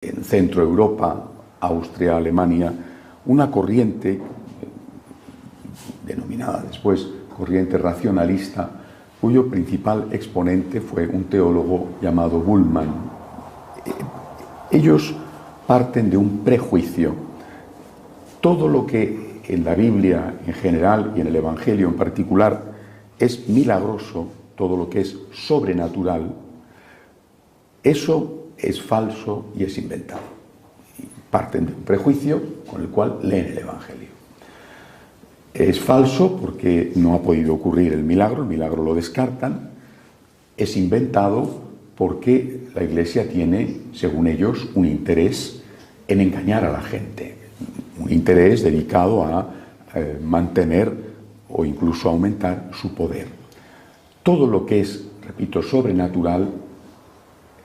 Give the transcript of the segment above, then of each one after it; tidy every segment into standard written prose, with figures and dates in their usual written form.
en Centro Europa, Austria, Alemania, una corriente denominada después corriente racionalista, cuyo principal exponente fue un teólogo llamado Bullmann. Ellos parten de un prejuicio. Todo lo que en la Biblia en general y en el Evangelio en particular es milagroso, todo lo que es sobrenatural, eso es falso y es inventado. Y parten de un prejuicio con el cual leen el Evangelio. Es falso porque no ha podido ocurrir el milagro lo descartan. Es inventado porque la Iglesia tiene, según ellos, un interés en engañar a la gente, un interés dedicado a mantener o incluso aumentar su poder. Todo lo que es, repito, sobrenatural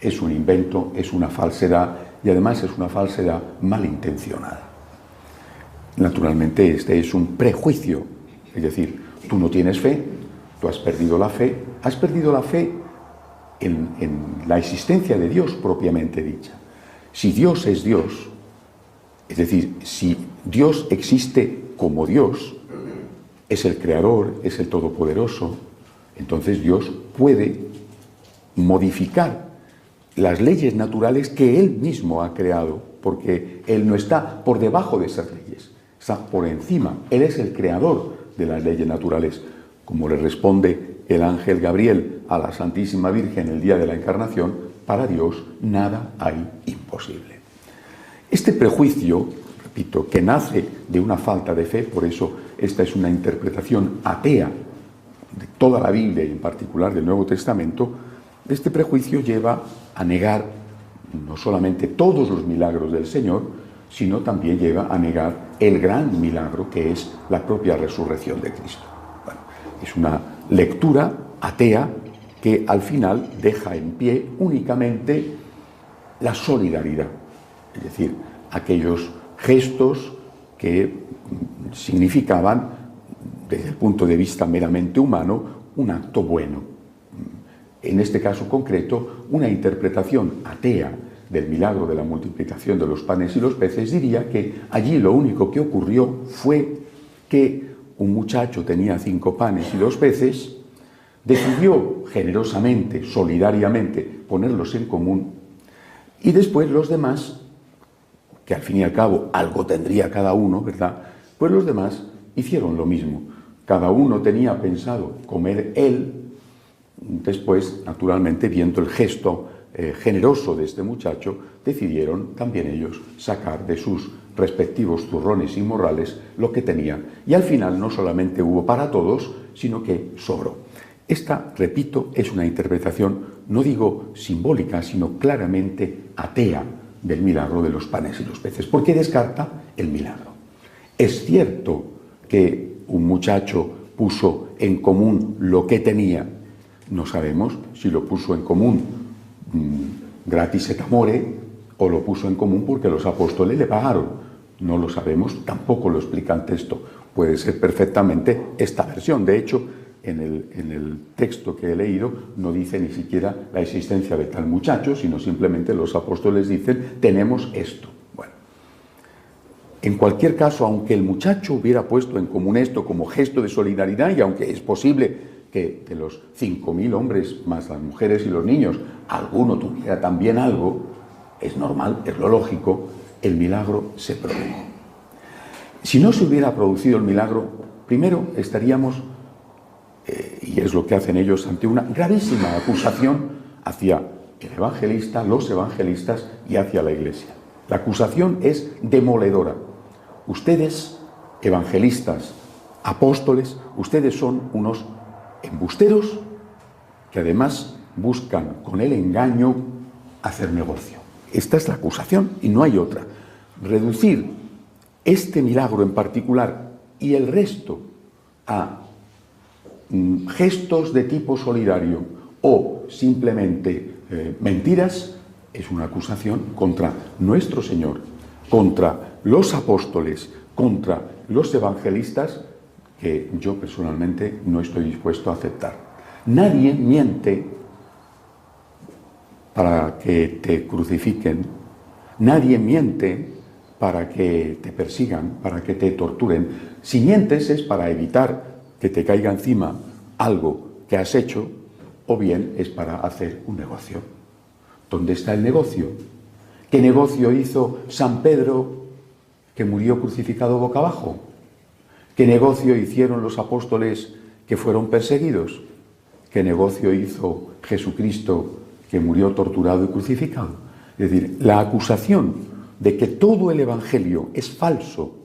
es un invento, es una falsedad y además es una falsedad malintencionada. Naturalmente este es un prejuicio, es decir, tú no tienes fe, tú has perdido la fe en la existencia de Dios propiamente dicha. Si Dios es Dios, es decir, si Dios existe como Dios, es el Creador, es el Todopoderoso, entonces Dios puede modificar las leyes naturales que Él mismo ha creado, porque Él no está por debajo de esas leyes, está por encima. Él es el creador de las leyes naturales, como le responde el ángel Gabriel a la Santísima Virgen el día de la Encarnación: para Dios nada hay imposible. Este prejuicio, repito, que nace de una falta de fe, por eso esta es una interpretación atea de toda la Biblia y en particular del Nuevo Testamento, este prejuicio lleva a negar no solamente todos los milagros del Señor, sino también lleva a negar el gran milagro que es la propia resurrección de Cristo. Bueno, es una lectura atea que al final deja en pie únicamente la solidaridad, es decir, aquellos gestos que significaban, desde el punto de vista meramente humano, un acto bueno. En este caso concreto, una interpretación atea del milagro de la multiplicación de los panes y los peces diría que allí lo único que ocurrió fue que un muchacho tenía 5 panes y 2 peces, decidió generosamente, solidariamente, ponerlos en común, y después los demás, que al fin y al cabo algo tendría cada uno, ¿verdad?, pues los demás hicieron lo mismo. Cada uno tenía pensado comer él. Después, naturalmente, viendo el gesto generoso de este muchacho, decidieron también ellos sacar de sus respectivos zurrones y morrales lo que tenían. Y al final no solamente hubo para todos, sino que sobró. Esta, repito, es una interpretación, no digo simbólica, sino claramente atea del milagro de los panes y los peces, porque descarta el milagro. Es cierto que un muchacho puso en común lo que tenía. No sabemos si lo puso en común gratis et amore o lo puso en común porque los apóstoles le pagaron. No lo sabemos, tampoco lo explica el texto. Puede ser perfectamente esta versión. De hecho, en el texto que he leído no dice ni siquiera la existencia de tal muchacho, sino simplemente los apóstoles dicen: tenemos esto. Bueno, en cualquier caso, aunque el muchacho hubiera puesto en común esto como gesto de solidaridad, y aunque es posible que de los 5.000 hombres, más las mujeres y los niños, alguno tuviera también algo, es normal, es lo lógico, el milagro se produjo. Si no se hubiera producido el milagro, primero estaríamos, y es lo que hacen ellos, ante una gravísima acusación hacia el evangelista, los evangelistas y hacia la Iglesia. La acusación es demoledora. Ustedes, evangelistas, apóstoles, ustedes son unos embusteros que además buscan con el engaño hacer negocio. Esta es la acusación y no hay otra. Reducir este milagro en particular y el resto a gestos de tipo solidario o simplemente mentiras es una acusación contra nuestro Señor, contra los apóstoles, contra los evangelistas, que yo personalmente no estoy dispuesto a aceptar. Nadie miente para que te crucifiquen, Nadie miente para que te persigan, para que te torturen. Si mientes es para evitar que te caiga encima algo que has hecho, o bien es para hacer un negocio. ¿Dónde está el negocio? ¿Qué negocio hizo San Pedro, que murió crucificado boca abajo? ¿Qué negocio hicieron los apóstoles que fueron perseguidos? ¿Qué negocio hizo Jesucristo, que murió torturado y crucificado? Es decir, la acusación de que todo el Evangelio es falso,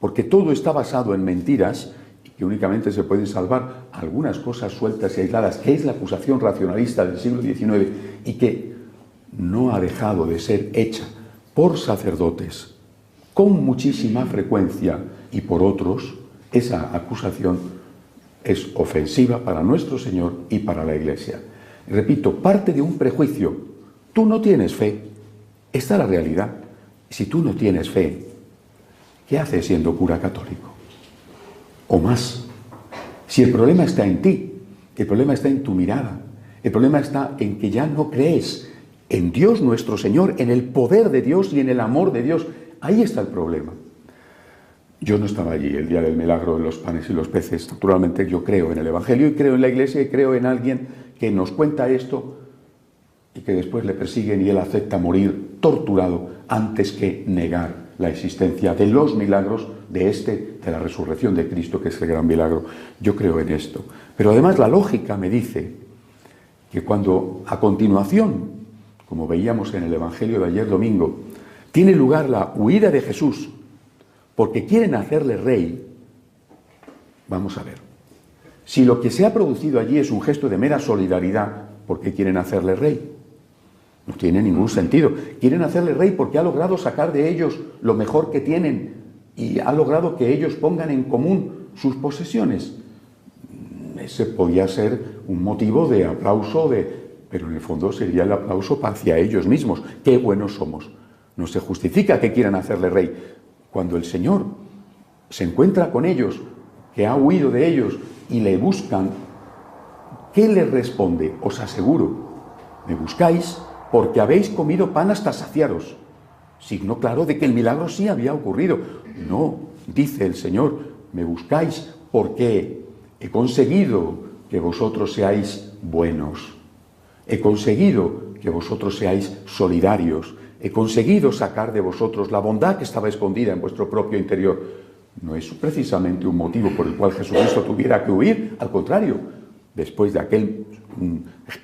porque todo está basado en mentiras, y que únicamente se pueden salvar algunas cosas sueltas y aisladas, que es la acusación racionalista del siglo XIX, y que no ha dejado de ser hecha por sacerdotes con muchísima frecuencia y por otros, esa acusación es ofensiva para nuestro Señor y para la Iglesia. Repito, parte de un prejuicio. Tú no tienes fe. Esta es la realidad. Si tú no tienes fe, ¿qué haces siendo cura católico? O más. Si el problema está en ti, el problema está en tu mirada, el problema está en que ya no crees en Dios nuestro Señor, en el poder de Dios y en el amor de Dios. Ahí está el problema. Yo no estaba allí el día del milagro de los panes y los peces. Naturalmente yo creo en el Evangelio y creo en la Iglesia y creo en alguien que nos cuenta esto y que después le persiguen y él acepta morir torturado antes que negar la existencia de los milagros de la resurrección de Cristo, que es el gran milagro. Yo creo en esto. Pero además la lógica me dice que cuando a continuación, como veíamos en el Evangelio de ayer domingo, tiene lugar la huida de Jesús porque quieren hacerle rey, vamos a ver. Si lo que se ha producido allí es un gesto de mera solidaridad, ¿por qué quieren hacerle rey? No tiene ningún sentido. Quieren hacerle rey porque ha logrado sacar de ellos lo mejor que tienen y ha logrado que ellos pongan en común sus posesiones. Ese podía ser un motivo de aplauso, pero en el fondo sería el aplauso hacia ellos mismos. ¡Qué buenos somos! No se justifica que quieran hacerle rey. Cuando el Señor se encuentra con ellos, que ha huido de ellos y le buscan, ¿qué les responde? Os aseguro, me buscáis porque habéis comido pan hasta saciaros. Signo claro de que el milagro sí había ocurrido. No, dice el Señor, me buscáis porque he conseguido que vosotros seáis buenos. He conseguido que vosotros seáis solidarios. He conseguido sacar de vosotros la bondad que estaba escondida en vuestro propio interior. No es precisamente un motivo por el cual Jesucristo tuviera que huir. Al contrario, después de aquel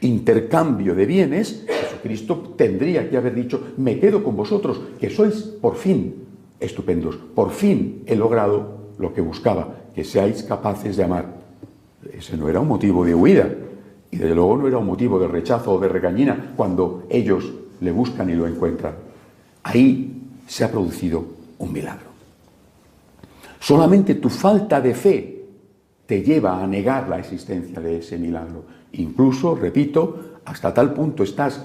intercambio de bienes, Jesucristo tendría que haber dicho, me quedo con vosotros, que sois por fin estupendos. Por fin he logrado lo que buscaba, que seáis capaces de amar. Ese no era un motivo de huida. Y desde luego no era un motivo de rechazo o de regañina cuando ellos le buscan y lo encuentran. Ahí se ha producido un milagro. Solamente tu falta de fe te lleva a negar la existencia de ese milagro. Incluso, repito, hasta tal punto estás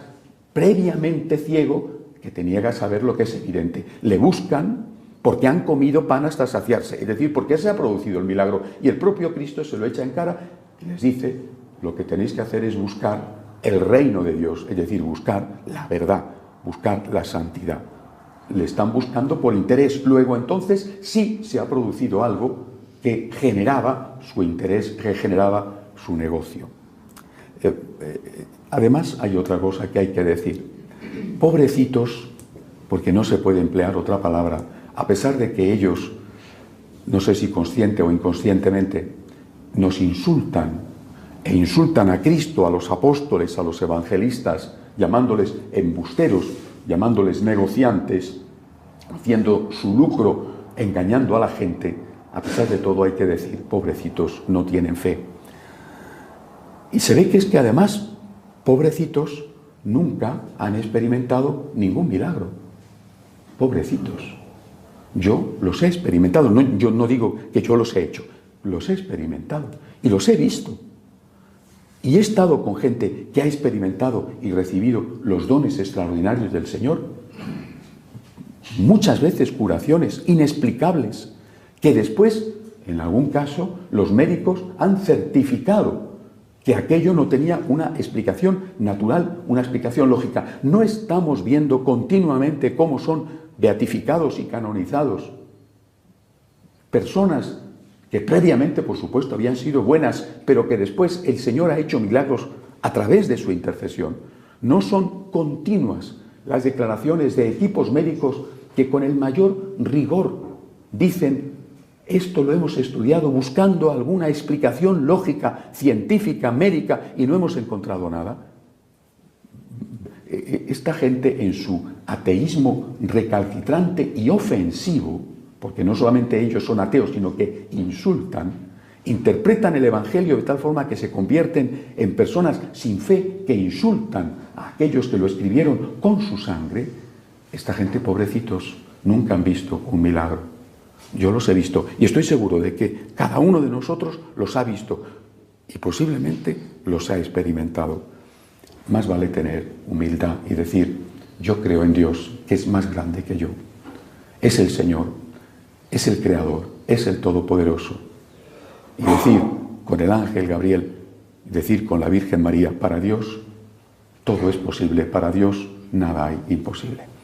previamente ciego que te niegas a ver lo que es evidente. Le buscan porque han comido pan hasta saciarse, es decir, porque se ha producido el milagro. Y el propio Cristo se lo echa en cara y les dice, lo que tenéis que hacer es buscar el reino de Dios, es decir, buscar la verdad, buscar la santidad. Le están buscando por interés. Luego, entonces, sí se ha producido algo que generaba su interés, que generaba su negocio. Además, hay otra cosa que hay que decir. Pobrecitos, porque no se puede emplear otra palabra, a pesar de que ellos, no sé si consciente o inconscientemente, nos insultan e insultan a Cristo, a los apóstoles, a los evangelistas, llamándoles embusteros, llamándoles negociantes, haciendo su lucro, engañando a la gente. A pesar de todo hay que decir, pobrecitos, no tienen fe. Y se ve que es que además, pobrecitos, nunca han experimentado ningún milagro. Pobrecitos. Yo los he experimentado, yo no digo que yo los he hecho, los he experimentado y los he visto. Y he estado con gente que ha experimentado y recibido los dones extraordinarios del Señor. Muchas veces curaciones inexplicables, que después, en algún caso, los médicos han certificado que aquello no tenía una explicación natural, una explicación lógica. No estamos viendo continuamente cómo son beatificados y canonizados personas que previamente, por supuesto, habían sido buenas, pero que después el Señor ha hecho milagros a través de su intercesión. No son continuas las declaraciones de equipos médicos que con el mayor rigor dicen: esto lo hemos estudiado buscando alguna explicación lógica, científica, médica, y no hemos encontrado nada. Esta gente, en su ateísmo recalcitrante y ofensivo, porque no solamente ellos son ateos, sino que insultan, interpretan el Evangelio de tal forma que se convierten en personas sin fe que insultan a aquellos que lo escribieron con su sangre. Esta gente, pobrecitos, nunca han visto un milagro. Yo los he visto y estoy seguro de que cada uno de nosotros los ha visto y posiblemente los ha experimentado. Más vale tener humildad y decir: yo creo en Dios, que es más grande que yo. Es el Señor, es el Creador, es el Todopoderoso. Y decir con el ángel Gabriel, decir con la Virgen María: para Dios todo es posible, para Dios nada hay imposible.